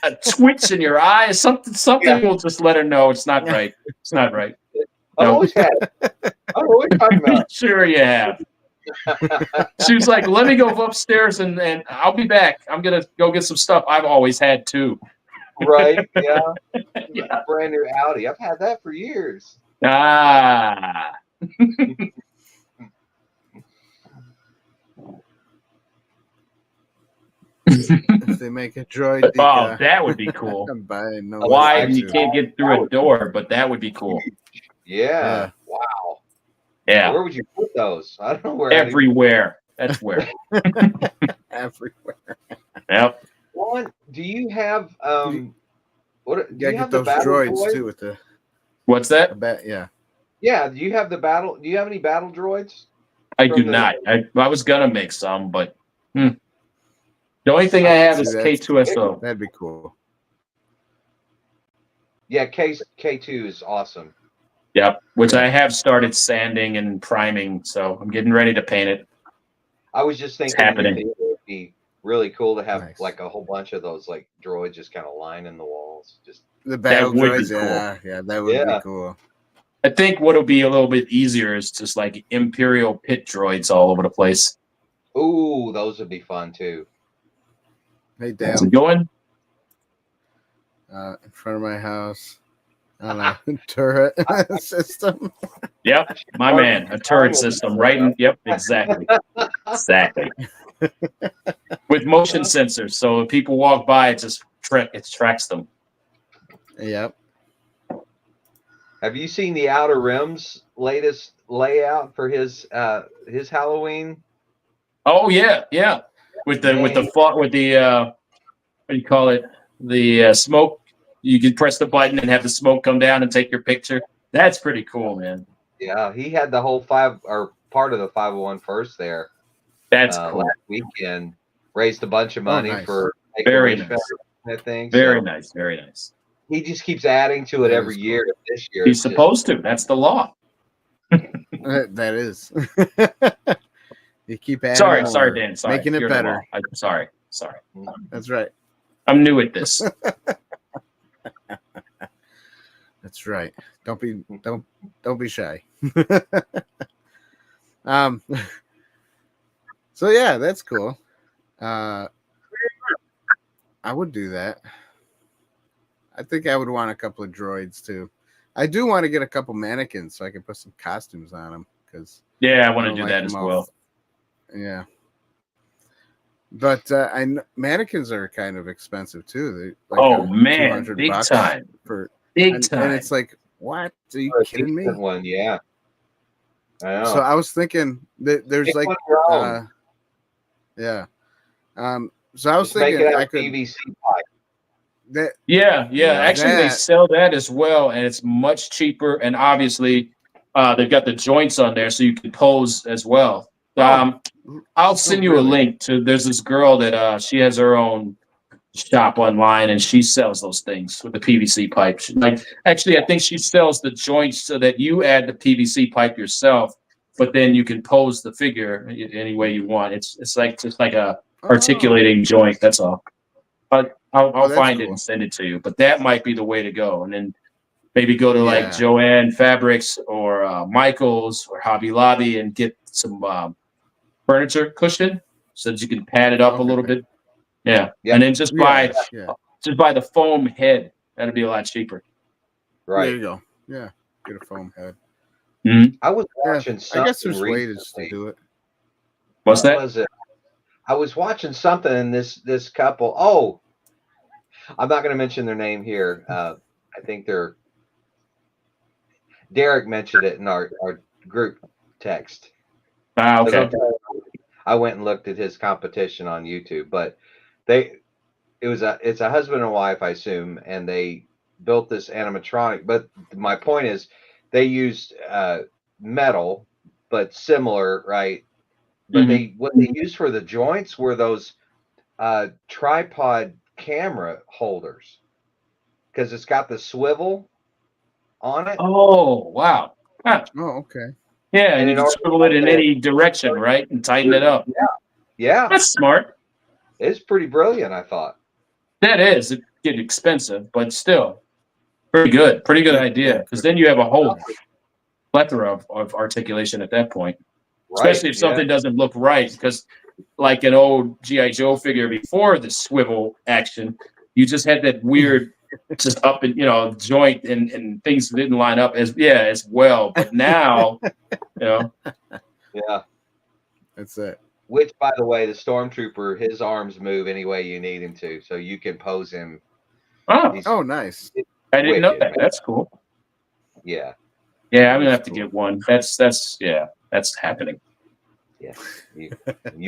a twitch in your eye. Something will just let her know it's not right. It's not right. I always had it. I don't know what you're talking about. Sure you have. She was like, "Let me go upstairs and I'll be back. I'm gonna go get some stuff I've always had too." Right? Yeah. Yeah. Brand new Audi. I've had that for years. Ah. If they make a droid, that would be cool. No Why you can't get through a door, but that would be cool. Yeah. Wow. Yeah. Where would you put those? I don't know where. Everywhere. That's where. Everywhere. Yep. Juan, do you have what? Do you have those droids boy? too with the. What's that? Yeah. Yeah. Do you have the battle? Do you have any battle droids? I do not. I was gonna make some, but the only thing I have is K2SO. That'd be cool. Yeah, K2 is awesome. Yep, which I have started sanding and priming, so I'm getting ready to paint it. I was just thinking it would be really cool to have like a whole bunch of those like droids just kind of lining the walls. Just the battle droids, cool. Yeah, that would be cool. I think what'll be a little bit easier is just like Imperial pit droids all over the place. Ooh, those would be fun too. Hey, Dan. How's it going? In front of my house on a turret system. Yep, my man, a turret system, right? Yep, exactly. With motion sensors, so if people walk by, it just tracks them. Yep. Have you seen the Outer Rim's latest layout for his Halloween? Oh yeah. With the what do you call it? The smoke. You can press the button and have the smoke come down and take your picture. That's pretty cool, man. Yeah, he had the whole part of the 501 first there. That's cool. Last weekend, raised a bunch of money for very nice. I think very nice. He just keeps adding to it every year. This year, he's supposed to. That's the law. That is. You keep adding. Sorry, Dan. Sorry, making it better. I'm sorry. That's right. I'm new at this. That's right. Don't be shy. So yeah, that's cool. I would do that. I think I would want a couple of droids too. I do want to get a couple mannequins so I can put some costumes on them. Because I want to do that as well. Yeah. But mannequins are kind of expensive too. Man, big time. Big time. And it's like, what? Are you kidding me? One, yeah. I know. So I was thinking that there's so I was thinking I could PVC pipe. Actually, they sell that as well, and it's much cheaper. And obviously, they've got the joints on there, so you can pose as well. I'll send you a link to. There's this girl that she has her own shop online, and she sells those things with the PVC pipe. Actually, I think she sells the joints so that you add the PVC pipe yourself, but then you can pose the figure any way you want. It's like just like a articulating joint. That's all. But I'll find it and send it to you. But that might be the way to go, and then maybe go to like Joanne Fabrics or Michael's or Hobby Lobby and get some furniture cushion so that you can pad it up a little bit. Yeah. And then just buy the foam head. That'd be a lot cheaper. Right. There you go. Yeah. Get a foam head. Mm-hmm. I was watching something. I guess there's ways to do it. What's that? Was it? I was watching something in this couple. Oh, I'm not going to mention their name here. I think Derek mentioned it in our group text. Okay. I went and looked at his competition on YouTube, but it's a husband and wife, I assume, and they built this animatronic. But my point is, they used metal, but similar, right? But what they used for the joints were those tripod camera holders, because it's got the swivel on it. Oh, wow. Huh. Oh, okay. Yeah, and you can swivel it in any direction, right? And tighten it up. Yeah. That's smart. It's pretty brilliant, I thought. That is. It get expensive, but still pretty good. Pretty good idea. Because then you have a whole plethora of articulation at that point. Especially if something doesn't look right. Because like an old G.I. Joe figure before the swivel action, you just had that weird just up and joint and things didn't line up as well. But now, that's it. Which, by the way, the stormtrooper, his arms move any way you need him to, so you can pose him. Oh, nice! I didn't know that. Man. That's cool. Yeah. Yeah, I'm gonna have to get one. That's happening. Yeah. You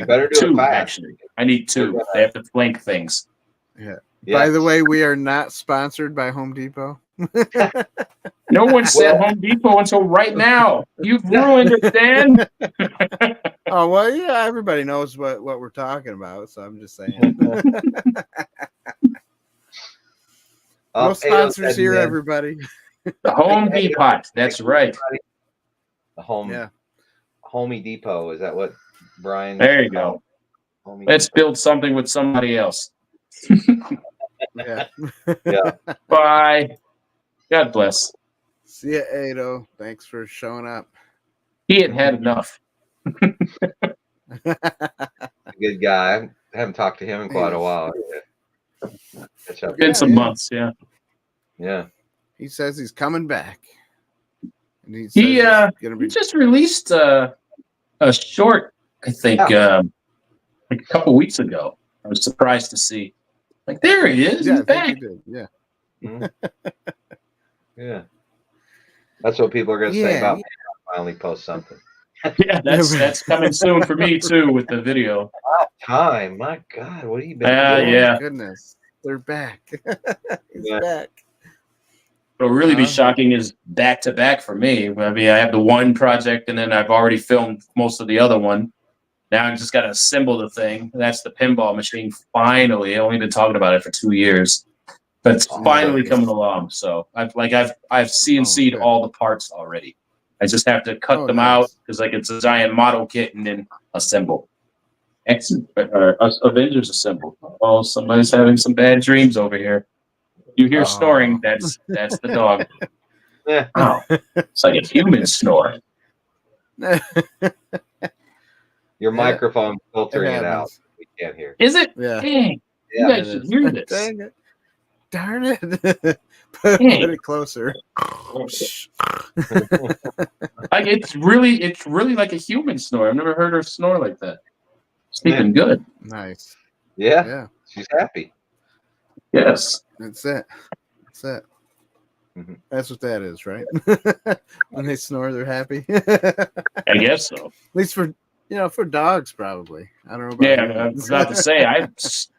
better do it fast. Actually, I need two. They have to flank things. Yeah. By the way, we are not sponsored by Home Depot. No one said Home Depot until right now. You've ruined it, Dan. Oh well, yeah. Everybody knows what we're talking about, so I'm just saying. No sponsors here, everybody. The Home Depot. That's right. The Homey Depot. Is that what Brian? There you go. Let's build something with somebody else. Yeah. Yeah. Bye. God bless. See ya, Ado. Thanks for showing up. He had enough. Good guy. I haven't talked to him in quite a while. Catch up. Been some months, yeah. Yeah. He says he's coming back. And he just released a short, I think, like a couple weeks ago. I was surprised to see. Like, there he is. Yeah, he's back. he did. Yeah. Yeah. That's what people are going to say about me. I finally post something. Yeah, that's coming soon for me too with the video. Time, my God, what have you been doing? Yeah. Goodness, they're back. He's back. What'll really be shocking is back to back for me. I mean, I have the one project, and then I've already filmed most of the other one. Now I just got to assemble the thing. That's the pinball machine. Finally, I've only been talking about it for 2 years, but it's finally coming along. So I've CNC'd all the parts already. I just have to cut them out because like it's a giant model kit and then assemble. Avengers assemble. Oh, somebody's having some bad dreams over here. You hear snoring? That's the dog. Oh, it's like a human snore. Your microphone filtering it out. We can't hear. Is it? Yeah. Dang. You guys should hear this. Dang it. Darn it. Put it closer. Like it's really like a human snore. I've never heard her snore like that. Sleeping good. Nice. Yeah. She's happy. Yes. That's it. Mm-hmm. That's what that is, right? When they snore, they're happy. I guess so. At least for dogs, probably. I don't know about I was about to say, I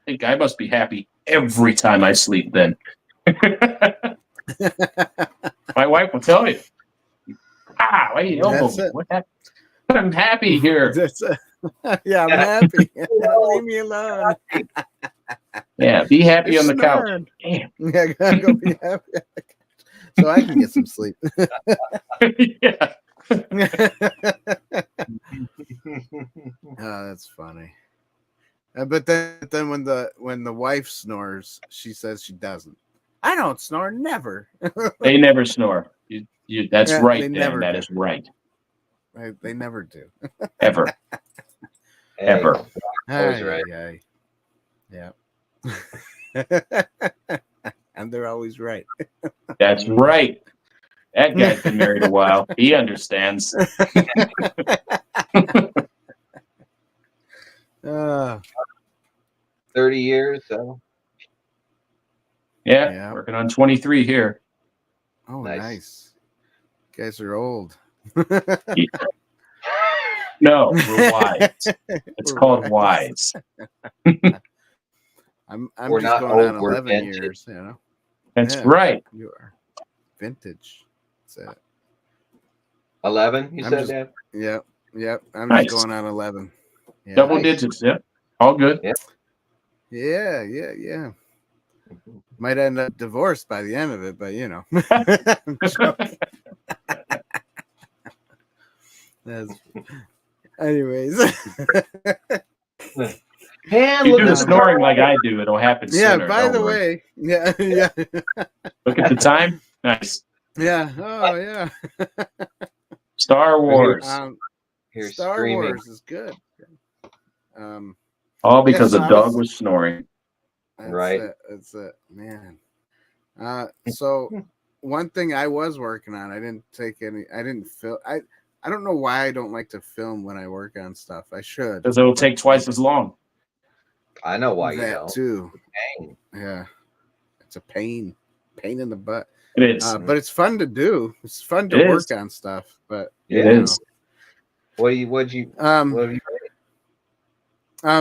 think I must be happy every time I sleep then. My wife will tell you. Why you elbow me? What happened? I'm happy here. Yeah, I'm happy. Leave me alone. Yeah, be happy on the couch. Damn. Yeah, gotta go be happy on the couch so I can get some sleep. Yeah. Oh, that's funny. But then when the wife snores, she says she doesn't. I don't snore, never. They never snore. That's right, Dan. That is right. They never do. Ever. Ever. Always right. Yeah. And they're always right. That's right. That guy's been married a while. He understands. 30 years, so. Yeah, working on 23 here. Oh, nice. You guys are old. No, we're wise. It's called wise. I'm just going on 11 years, you know. That's right. You are vintage. That's it. 11, you said that? Yep. I'm nice. Just going on 11. Yeah. Double digits, yeah. All good. Yeah. Might end up divorced by the end of it, but you know. I'm joking. Anyways. If you do the snoring like I do, it'll happen sooner. Yeah, by the way. Yeah. Look at the time. Nice. Yeah. Oh, yeah. Star Wars. Star Wars is good. All because the dog was snoring. That's it, man. So one thing I was working on, I didn't film. I don't know why I don't like to film when I work on stuff. I should. Because it'll take twice as long. I know why you don't. Too. Yeah. It's a pain in the butt. It is. But it's fun to do. It's fun to work on stuff, but it is. What have you made?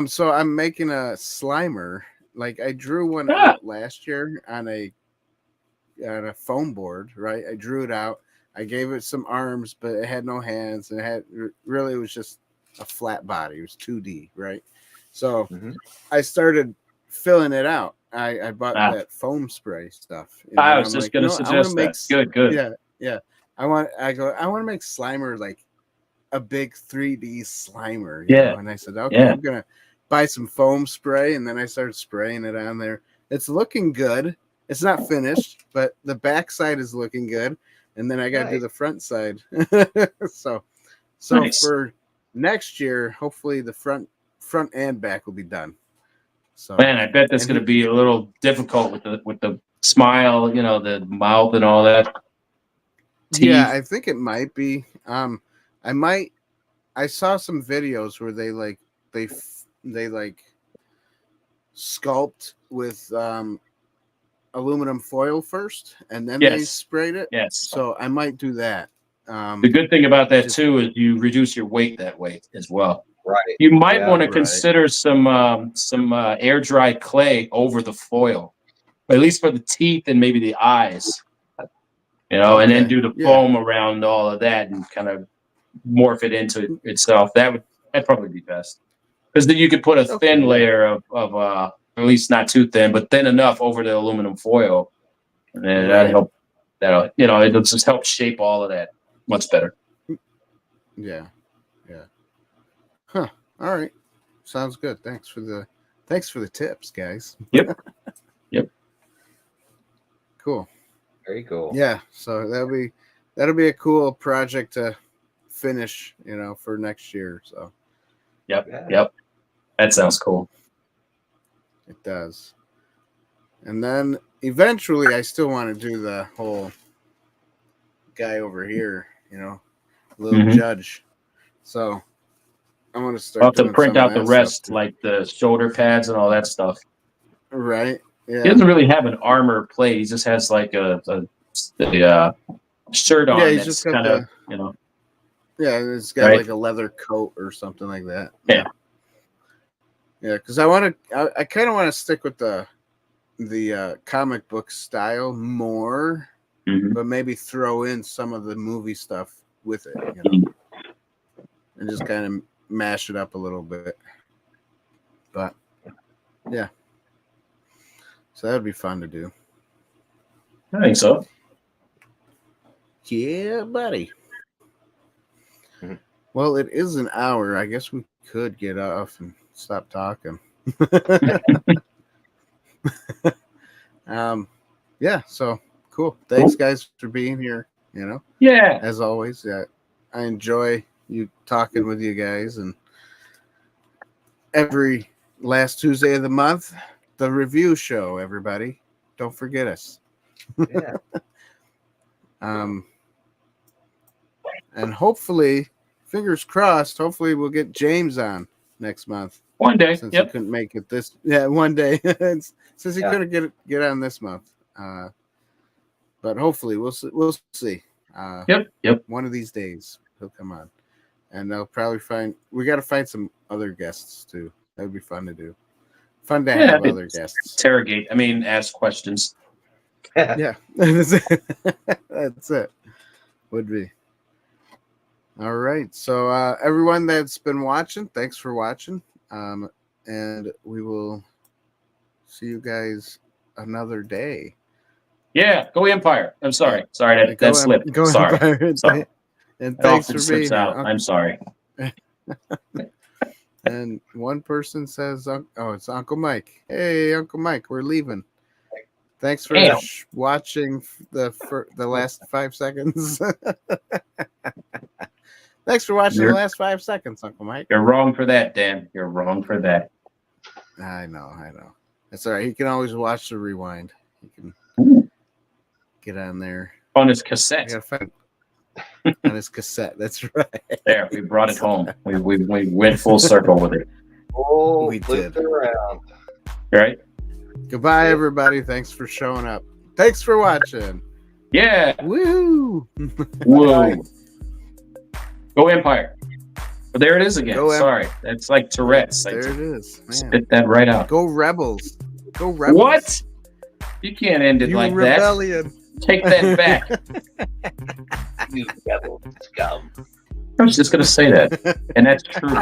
So I'm making a Slimer. Like I drew one out last year on a a foam board, right? I drew it out. I gave it some arms, but it had no hands, and it was just a flat body. It was 2D, right? So I started filling it out. I bought that foam spray stuff. I was just going to suggest that. Good. Yeah. I want to make Slimer like a big 3D Slimer. You know? And I said, okay, I'm gonna buy some foam spray, and then I started spraying it on there. It's looking good. It's not finished, but the back side is looking good. And then I got to do the front side. so nice. For next year, hopefully the front and back will be done. So man, I bet that's going to be a little difficult with the smile, you know, the mouth and all that. Teeth. Yeah, I think it might be. I saw some videos where they sculpt with aluminum foil first, and then they sprayed it. Yes. So I might do that. The good thing about that too is you reduce your weight that way as well. Right. You might want to consider some air dry clay over the foil, at least for the teeth and maybe the eyes. You know, and then do the foam around all of that and kind of morph it into itself. That'd probably be best, because then you could put a thin layer of at least not too thin, but thin enough over the aluminum foil, and then that'll it'll just help shape all of that much better. Yeah. Huh. All right. Sounds good. Thanks for the tips, guys. Yep. Cool. Very cool. Yeah. So that'll be a cool project to finish, you know, for next year. So. Yep. That sounds cool. It does. And then eventually I still want to do the whole guy over here, you know, little judge. So I want to start. I'll have to print out the rest, like the shoulder pads and all that stuff. Right. Yeah. He doesn't really have an armor plate. He just has like a shirt on. Yeah, he's just kind of, you know. Yeah, it's got like a leather coat or something like that. Yeah. Yeah, because I kind of want to stick with the comic book style more, but maybe throw in some of the movie stuff with it, you know, and just kind of mash it up a little bit. But yeah, so that'd be fun to do. I think so. Yeah, buddy. Well, it is an hour. I guess we could get off and stop talking. Yeah, so cool. Thanks guys for being here, you know. Yeah. As always. Yeah. I enjoy you talking with you guys, and every last Tuesday of the month, the review show, everybody. Don't forget us. Yeah. And hopefully, fingers crossed, hopefully we'll get James on next month. One day. Since he couldn't make it this. Yeah, one day. Since he couldn't get on this month. But hopefully we'll see. Yep. One of these days he'll come on. And they'll probably we got to find some other guests too. That would be fun to do. Fun to have other guests. Ask questions. Yeah. That's it. Would be. All right. So everyone that's been watching, thanks for watching. And we will see you guys another day. Yeah, go Empire. I'm sorry. Sorry, that slipped. Go sorry. Empire. Sorry. And thanks for being here. I'm sorry. And one person says, "Oh, it's Uncle Mike." Hey, Uncle Mike, we're leaving. Thanks for watching the last 5 seconds. Thanks for watching the last 5 seconds, Uncle Mike. You're wrong for that, Dan. You're wrong for that. I know. That's all right. He can always watch the rewind. He can get on there. On his cassette. On his cassette. That's right. There, we brought it home. We went full circle with it. Oh, we did. Around. Right? Goodbye, everybody. Thanks for showing up. Thanks for watching. Yeah. Woo. Whoa. Go Empire. But there it is again. Sorry. That's like Tourette's. There it is. Man. Spit that right out. Go Rebels. Go Rebels. What? You can't end it like rebellion. that. Take that back. You devil scum. I was just going to say that. And that's true.